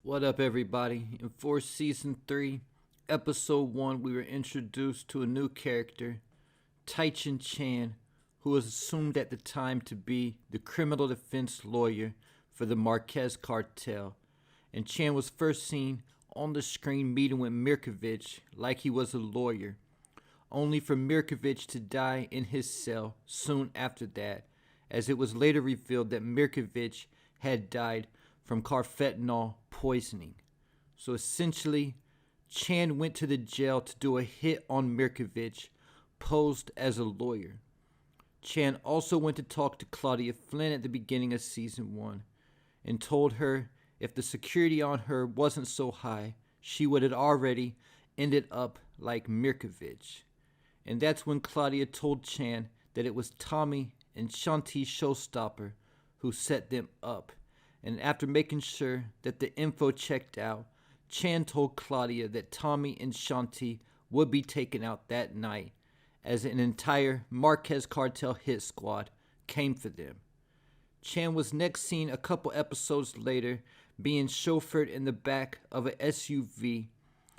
What up, everybody? For season 3, episode 1, we were introduced to a new character, Tichen Chan, who was assumed at the time to be the criminal defense lawyer for the Marquez Cartel. And Chan was first seen on the screen meeting with Mirkovich like he was a lawyer, only for Mirkovich to die in his cell soon after that, as it was later revealed that Mirkovich had died from carfentanil poisoning. So essentially, Chan went to the jail to do a hit on Mirkovich, posed as a lawyer. Chan also went to talk to Claudia Flynn at the beginning of season 1 and told her if the security on her wasn't so high, she would have already ended up like Mirkovich. And that's when Claudia told Chan that it was Tommy and Shanti Showstopper who set them up. And after making sure that the info checked out, Chan told Claudia that Tommy and Shanti would be taken out that night, as an entire Marquez Cartel hit squad came for them. Chan was next seen a couple episodes later being chauffeured in the back of a SUV,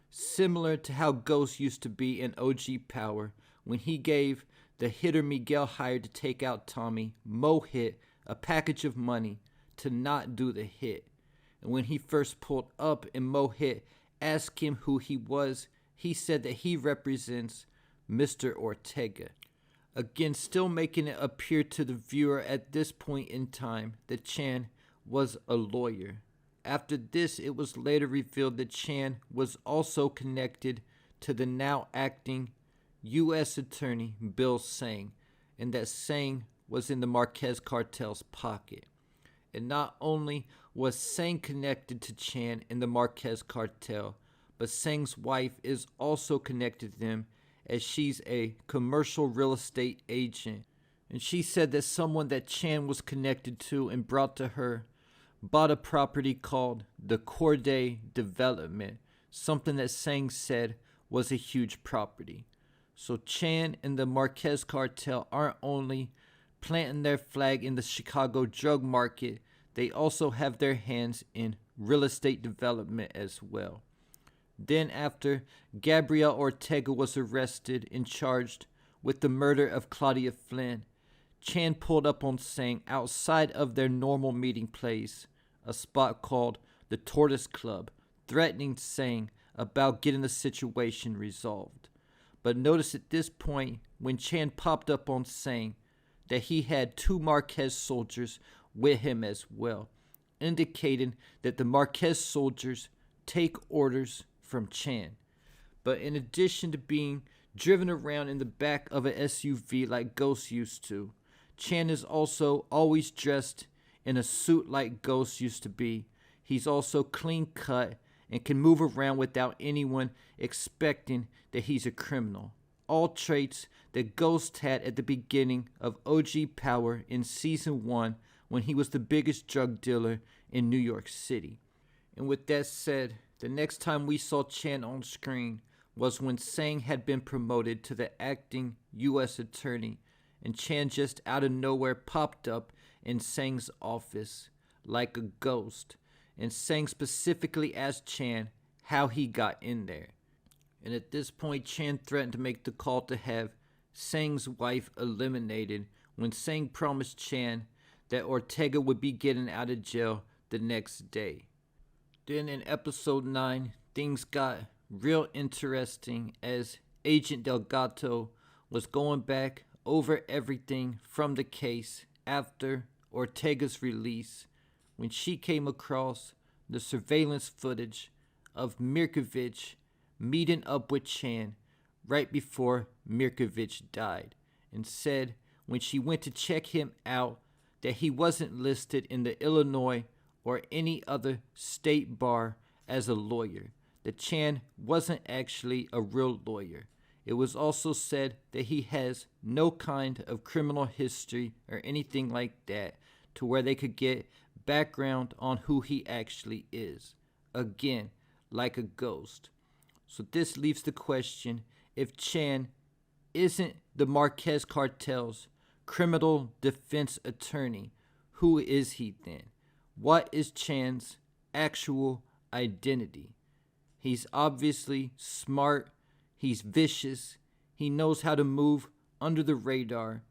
similar to how Ghost used to be in OG Power when he gave the hitter Miguel hired to take out Tommy, Mohit, a package of money to not do the hit. And when he first pulled up and Mohit asked him who he was, he said that he represents Mr. Ortega. Again, still making it appear to the viewer at this point in time that Chan was a lawyer. After this, it was later revealed that Chan was also connected to the now acting U.S. Attorney Bill Sang, and that Sang was in the Marquez Cartel's pocket. And not only was Sang connected to Chan in the Marquez Cartel, but Sang's wife is also connected to them, as she's a commercial real estate agent. And she said that someone that Chan was connected to and brought to her bought a property called the Corday Development, something that Sang said was a huge property. So Chan and the Marquez Cartel aren't only planting their flag in the Chicago drug market, they also have their hands in real estate development as well. Then after Gabriel Ortega was arrested and charged with the murder of Claudia Flynn, Chan pulled up on Sang outside of their normal meeting place, a spot called the Tortoise Club, threatening Sang about getting the situation resolved. But notice at this point, when Chan popped up on Sang, that he had 2 Marquez soldiers with him as well, indicating that the Marquez soldiers take orders from Chan. But in addition to being driven around in the back of an SUV like Ghost used to, Chan is also always dressed in a suit like Ghost used to be. He's also clean cut and can move around without anyone expecting that he's a criminal. All traits that Ghost had at the beginning of OG Power in season 1 when he was the biggest drug dealer in New York City. And with that said, the next time we saw Chan on screen was when Sang had been promoted to the acting U.S. attorney, and Chan just out of nowhere popped up in Sang's office like a ghost, and Sang specifically asked Chan how he got in there. And at this point, Chan threatened to make the call to have Sang's wife eliminated when Sang promised Chan that Ortega would be getting out of jail the next day. Then in episode 9, things got real interesting as Agent Delgado was going back over everything from the case after Ortega's release when she came across the surveillance footage of Mirkovich meeting up with Chan right before Mirkovich died, and said when she went to check him out that he wasn't listed in the Illinois or any other state bar as a lawyer, that Chan wasn't actually a real lawyer. It was also said that he has no kind of criminal history or anything like that to where they could get background on who he actually is. Again, like a ghost. So this leaves the question, if Chan isn't the Marquez Cartel's criminal defense attorney, who is he then? What is Chan's actual identity. He's obviously smart, he's vicious, he knows how to move under the radar,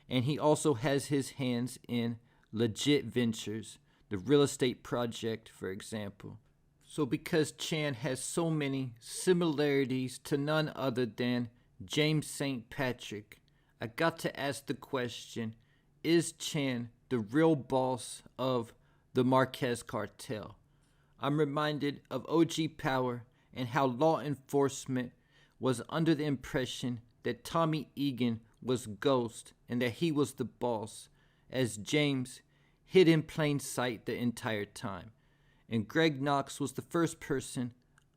and he also has his hands in legit ventures, the real estate project, for example. So because Chan has so many similarities to none other than James St. Patrick, I got to ask the question, is Chan the real boss of the Marquez Cartel? I'm reminded of OG Power and how law enforcement was under the impression that Tommy Egan was Ghost and that he was the boss, as James hid in plain sight the entire time. And Greg Knox was the first person,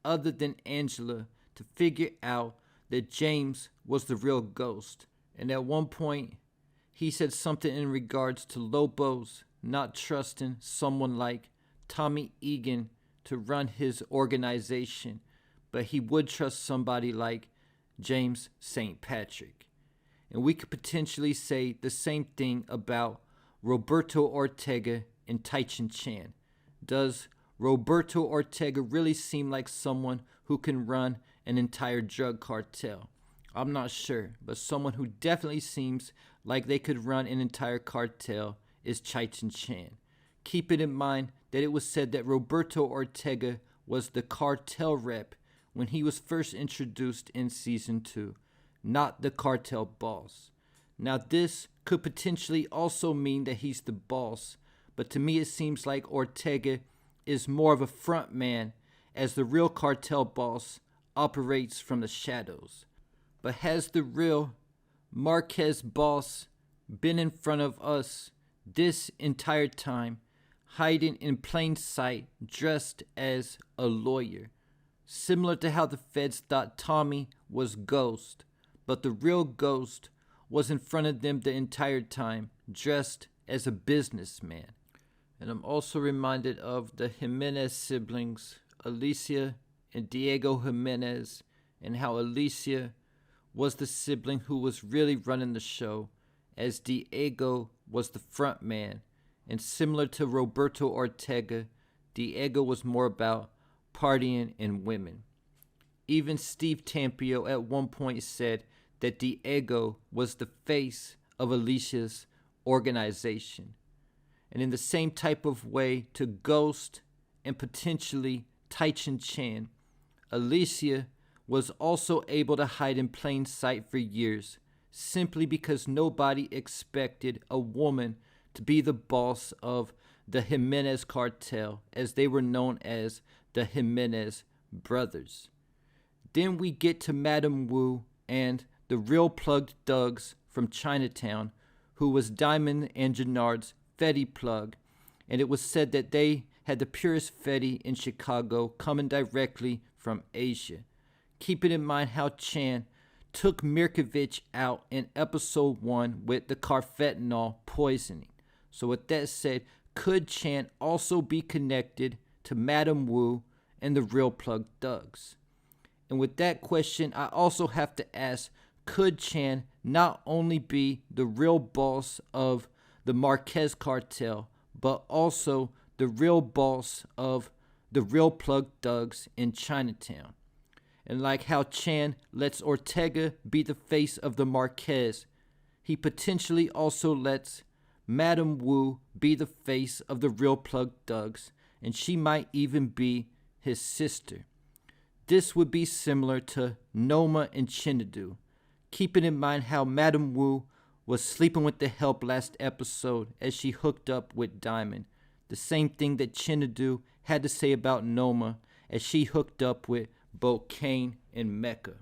other than Angela, to figure out that James was the real Ghost. And at one point, he said something in regards to Lobos not trusting someone like Tommy Egan to run his organization, but he would trust somebody like James St. Patrick. And we could potentially say the same thing about Roberto Ortega and Tichen Chan. Does Roberto Ortega really seem like someone who can run an entire drug cartel? I'm not sure, but someone who definitely seems like they could run an entire cartel is Tichen Chan. Keep it in mind that it was said that Roberto Ortega was the cartel rep when he was first introduced in season 2, not the cartel boss. Now this could potentially also mean that he's the boss, but to me it seems like Ortega is more of a front man, as the real cartel boss operates from the shadows. But has the real Marquez boss been in front of us this entire time, hiding in plain sight, dressed as a lawyer? Similar to how the feds thought Tommy was Ghost, but the real Ghost was in front of them the entire time, dressed as a businessman. And I'm also reminded of the Jimenez siblings, Alicia and Diego Jimenez, and how Alicia was the sibling who was really running the show, as Diego was the front man. And similar to Roberto Ortega, Diego was more about partying and women. Even Steve Tampio at one point said that Diego was the face of Alicia's organization. And in the same type of way to Ghost and potentially Tichen Chan, Alicia was also able to hide in plain sight for years, simply because nobody expected a woman to be the boss of the Jimenez cartel, as they were known as the Jimenez brothers. Then we get to Madame Wu and the real plugged thugs from Chinatown, who was Diamond and Jannard's Fetty plug, and it was said that they had the purest Fetty in Chicago, coming directly from Asia. Keeping in mind how Chan took Mirkovich out in episode 1 with the carfentanil poisoning. So with that said, could Chan also be connected to Madame Wu and the real plug thugs? And with that question, I also have to ask, could Chan not only be the real boss of the Marquez cartel, but also the real boss of the real plug thugs in Chinatown? And like how Chan lets Ortega be the face of the Marquez, he potentially also lets Madame Wu be the face of the real plug thugs, and she might even be his sister. This would be similar to Noma and Chinadu, keeping in mind how Madame Wu was sleeping with the help last episode as she hooked up with Diamond. The same thing that Chinadu had to say about Noma as she hooked up with both Kane and Mecca.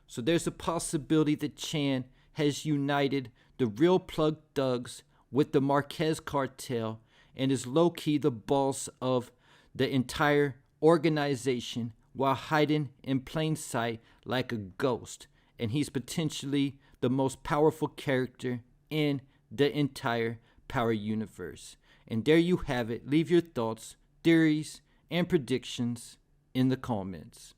So there's a possibility that Chan has united the real plug thugs with the Marquez cartel and is low-key the boss of the entire organization while hiding in plain sight like a ghost. And he's potentially the most powerful character in the entire Power universe. And there you have it. Leave your thoughts, theories, and predictions in the comments.